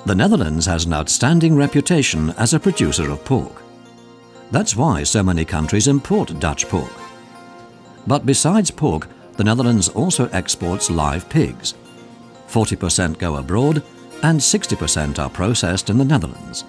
The Netherlands has an outstanding reputation as a producer of pork. That's why so many countries import Dutch pork. But besides pork, the Netherlands also exports live pigs. 40% go abroad and 60% are processed in the Netherlands.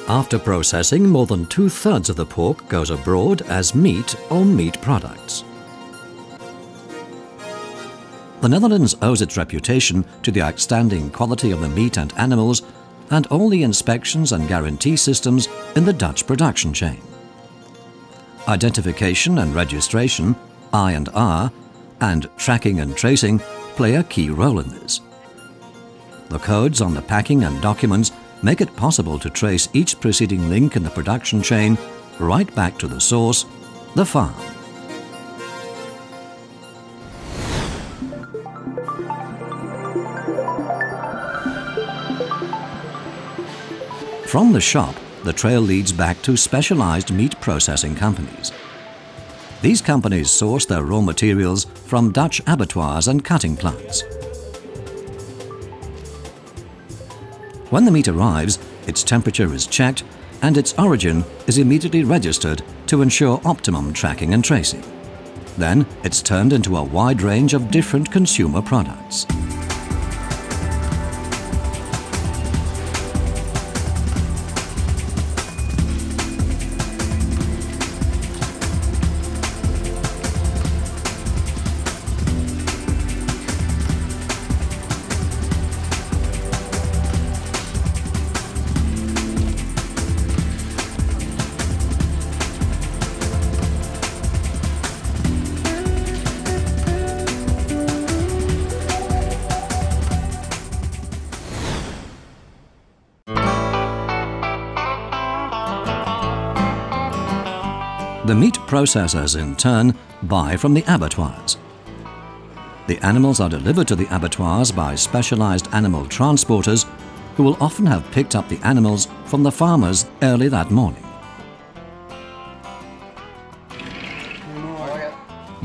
After processing, more than 2/3 of the pork goes abroad as meat or meat products. The Netherlands owes its reputation to the outstanding quality of the meat and animals and all the inspections and guarantee systems in the Dutch production chain. Identification and registration, I&R, and tracking and tracing play a key role in this. The codes on the packing and documents make it possible to trace each preceding link in the production chain right back to the source, the farm. From the shop, the trail leads back to specialized meat processing companies. These companies source their raw materials from Dutch abattoirs and cutting plants. When the meat arrives, its temperature is checked and its origin is immediately registered to ensure optimum tracking and tracing. Then it's turned into a wide range of different consumer products. The meat processors, in turn, buy from the abattoirs. The animals are delivered to the abattoirs by specialized animal transporters who will often have picked up the animals from the farmers early that morning.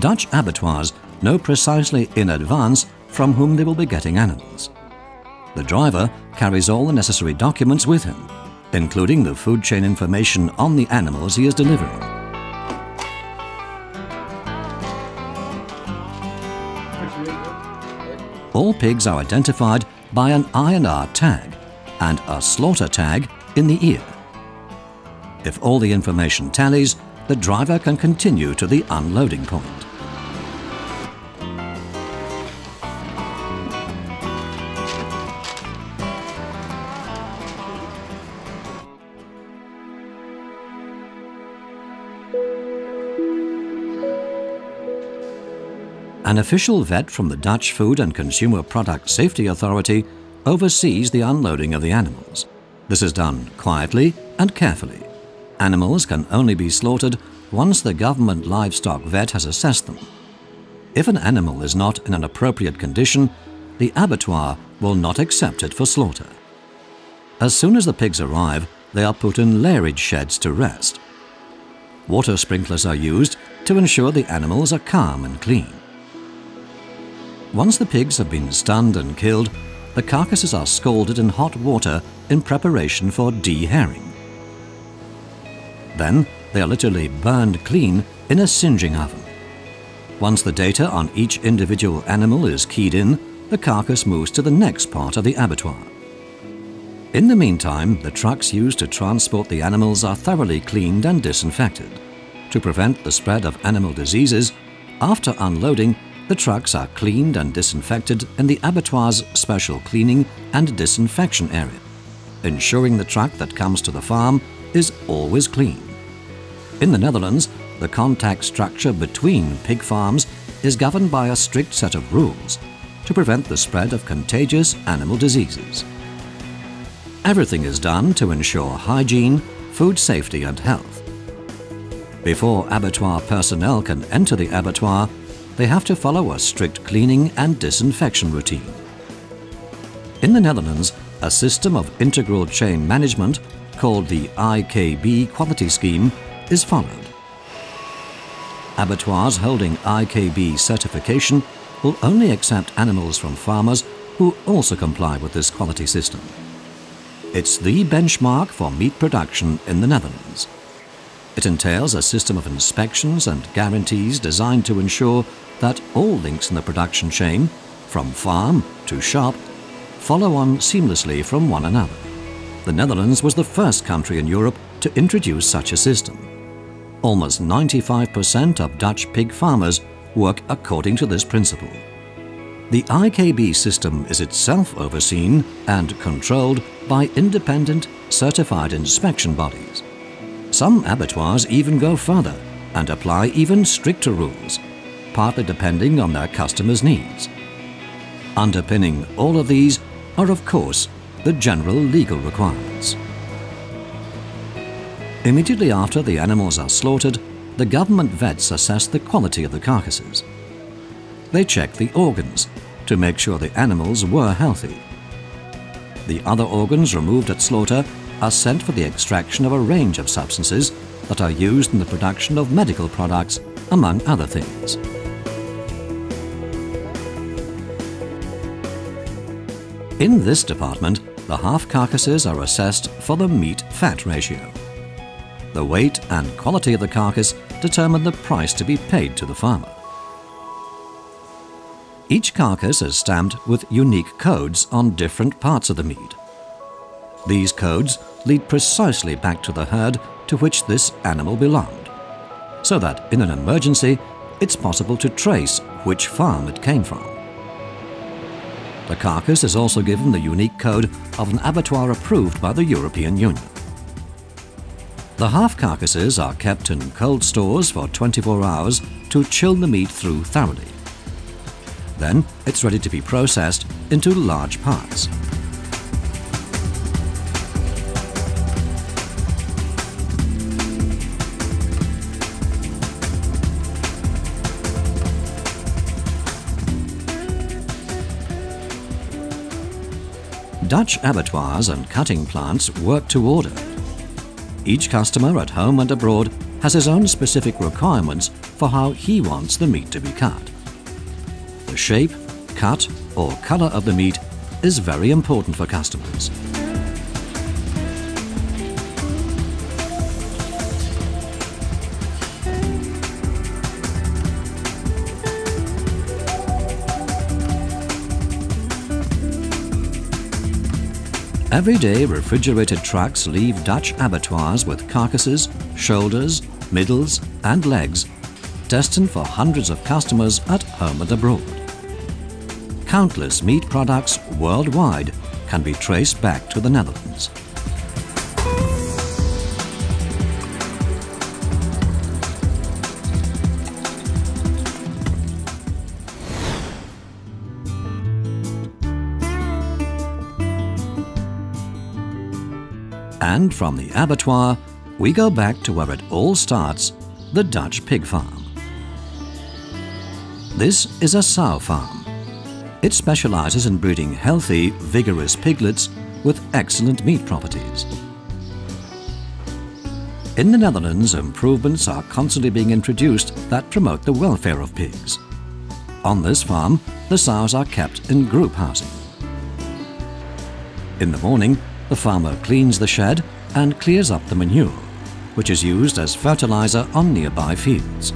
Dutch abattoirs know precisely in advance from whom they will be getting animals. The driver carries all the necessary documents with him, including the food chain information on the animals he is delivering. All pigs are identified by an I&R tag and a slaughter tag in the ear. If all the information tallies, the driver can continue to the unloading point. An official vet from the Dutch Food and Consumer Product Safety Authority oversees the unloading of the animals. This is done quietly and carefully. Animals can only be slaughtered once the government livestock vet has assessed them. If an animal is not in an appropriate condition, the abattoir will not accept it for slaughter. As soon as the pigs arrive, they are put in lairage sheds to rest. Water sprinklers are used to ensure the animals are calm and clean. Once the pigs have been stunned and killed, the carcasses are scalded in hot water in preparation for de-hairing. Then they are literally burned clean in a singeing oven. Once the data on each individual animal is keyed in, the carcass moves to the next part of the abattoir. In the meantime, the trucks used to transport the animals are thoroughly cleaned and disinfected. To prevent the spread of animal diseases, after unloading, the trucks are cleaned and disinfected in the abattoir's special cleaning and disinfection area, ensuring the truck that comes to the farm is always clean. In the Netherlands, the contact structure between pig farms is governed by a strict set of rules to prevent the spread of contagious animal diseases. Everything is done to ensure hygiene, food safety and health. Before abattoir personnel can enter the abattoir, they have to follow a strict cleaning and disinfection routine. In the Netherlands, a system of integral chain management called the IKB quality scheme is followed. Abattoirs holding IKB certification will only accept animals from farmers who also comply with this quality system. It's the benchmark for meat production in the Netherlands. It entails a system of inspections and guarantees designed to ensure that all links in the production chain, from farm to shop, follow on seamlessly from one another. The Netherlands was the first country in Europe to introduce such a system. Almost 95% of Dutch pig farmers work according to this principle. The IKB system is itself overseen and controlled by independent, certified inspection bodies. Some abattoirs even go further and apply even stricter rules, partly depending on their customers' needs. Underpinning all of these are, of course, the general legal requirements. Immediately after the animals are slaughtered, the government vets assess the quality of the carcasses. They check the organs to make sure the animals were healthy. The other organs removed at slaughter are sent for the extraction of a range of substances that are used in the production of medical products, among other things. In this department, the half carcasses are assessed for the meat-fat ratio. The weight and quality of the carcass determine the price to be paid to the farmer. Each carcass is stamped with unique codes on different parts of the meat. These codes lead precisely back to the herd to which this animal belonged, so that in an emergency, it's possible to trace which farm it came from. The carcass is also given the unique code of an abattoir approved by the European Union. The half carcasses are kept in cold stores for 24 hours to chill the meat through thoroughly. Then it's ready to be processed into large parts. Dutch abattoirs and cutting plants work to order. Each customer at home and abroad has his own specific requirements for how he wants the meat to be cut. The shape, cut, or color of the meat is very important for customers. Every day, refrigerated trucks leave Dutch abattoirs with carcasses, shoulders, middles, and legs, destined for hundreds of customers at home and abroad. Countless meat products worldwide can be traced back to the Netherlands. And from the abattoir, we go back to where it all starts, the Dutch pig farm. This is a sow farm. It specializes in breeding healthy, vigorous piglets with excellent meat properties. In the Netherlands, improvements are constantly being introduced that promote the welfare of pigs. On this farm, the sows are kept in group housing. In the morning, the farmer cleans the shed and clears up the manure, which is used as fertilizer on nearby fields.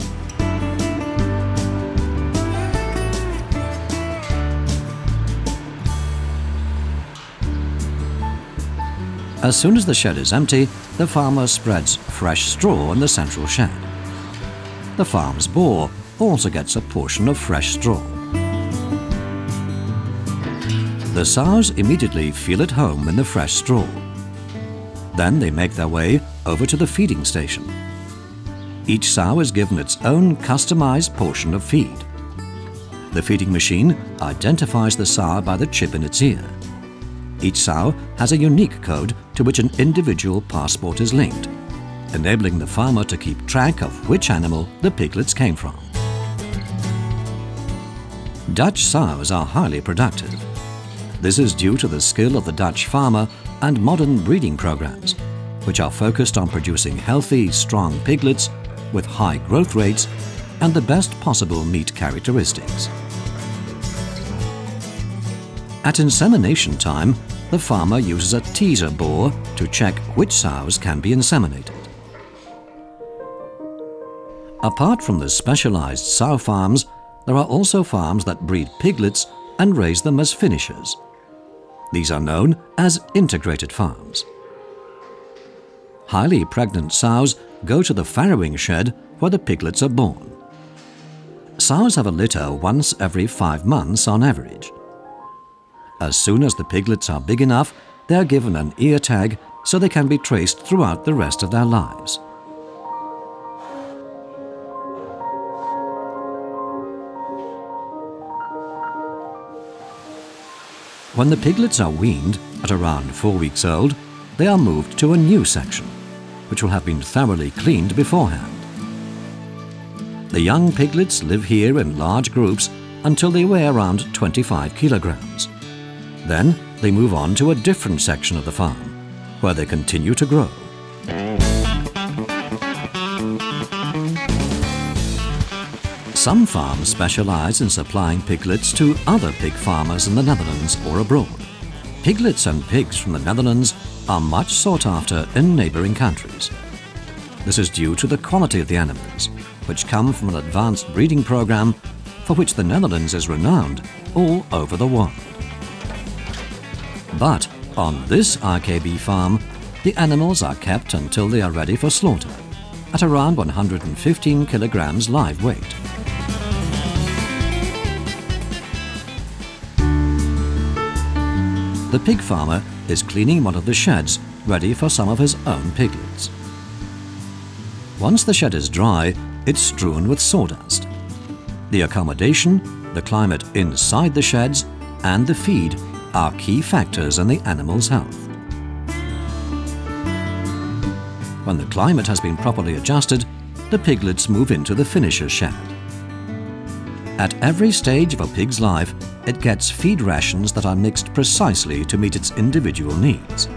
As soon as the shed is empty, the farmer spreads fresh straw in the central shed. The farm's boar also gets a portion of fresh straw. The sows immediately feel at home in the fresh straw. Then they make their way over to the feeding station. Each sow is given its own customized portion of feed. The feeding machine identifies the sow by the chip in its ear. Each sow has a unique code to which an individual passport is linked, enabling the farmer to keep track of which animal the piglets came from. Dutch sows are highly productive. This is due to the skill of the Dutch farmer and modern breeding programs, which are focused on producing healthy, strong piglets with high growth rates and the best possible meat characteristics. At insemination time, the farmer uses a teaser bore to check which sows can be inseminated. Apart from the specialized sow farms, there are also farms that breed piglets and raise them as finishers. These are known as integrated farms. Highly pregnant sows go to the farrowing shed where the piglets are born. Sows have a litter once every 5 months on average. As soon as the piglets are big enough, they are given an ear tag so they can be traced throughout the rest of their lives. When the piglets are weaned at around 4 weeks old, they are moved to a new section, which will have been thoroughly cleaned beforehand. The young piglets live here in large groups until they weigh around 25 kilograms. Then they move on to a different section of the farm, where they continue to grow. Some farms specialize in supplying piglets to other pig farmers in the Netherlands or abroad. Piglets and pigs from the Netherlands are much sought after in neighboring countries. This is due to the quality of the animals, which come from an advanced breeding program for which the Netherlands is renowned all over the world. But on this RKB farm, the animals are kept until they are ready for slaughter, at around 115 kilograms live weight. The pig farmer is cleaning one of the sheds, ready for some of his own piglets. Once the shed is dry, it's strewn with sawdust. The accommodation, the climate inside the sheds, and the feed are key factors in the animal's health. When the climate has been properly adjusted, the piglets move into the finisher's shed. At every stage of a pig's life, it gets feed rations that are mixed precisely to meet its individual needs.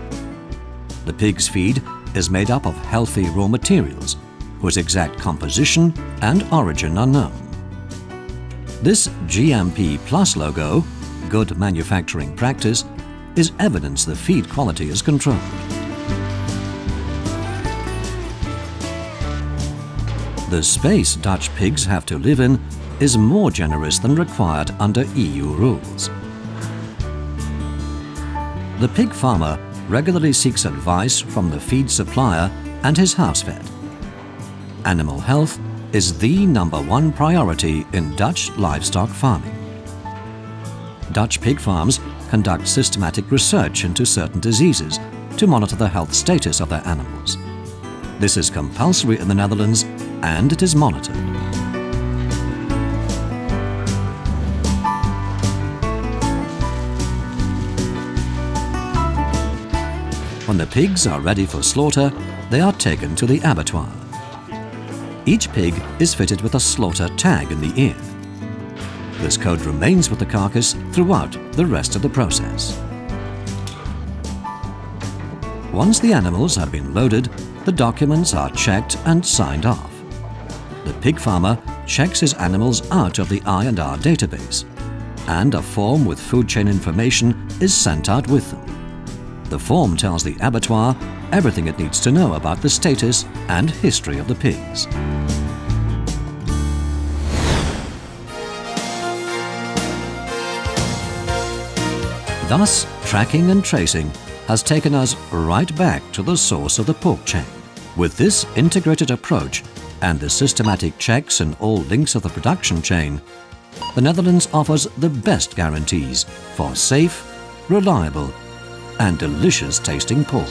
The pig's feed is made up of healthy raw materials, whose exact composition and origin are known. This GMP Plus logo, Good Manufacturing Practice, is evidence the feed quality is controlled. The space Dutch pigs have to live in is more generous than required under EU rules. The pig farmer regularly seeks advice from the feed supplier and his house vet. Animal health is the #1 priority in Dutch livestock farming. Dutch pig farms conduct systematic research into certain diseases to monitor the health status of their animals. This is compulsory in the Netherlands and it is monitored. When the pigs are ready for slaughter, they are taken to the abattoir. Each pig is fitted with a slaughter tag in the ear. This code remains with the carcass throughout the rest of the process. Once the animals have been loaded, the documents are checked and signed off. The pig farmer checks his animals out of the I&R database, and a form with food chain information is sent out with them. The form tells the abattoir everything it needs to know about the status and history of the pigs. Thus, tracking and tracing has taken us right back to the source of the pork chain. With this integrated approach and the systematic checks in all links of the production chain, the Netherlands offers the best guarantees for safe, reliable, and delicious tasting pork.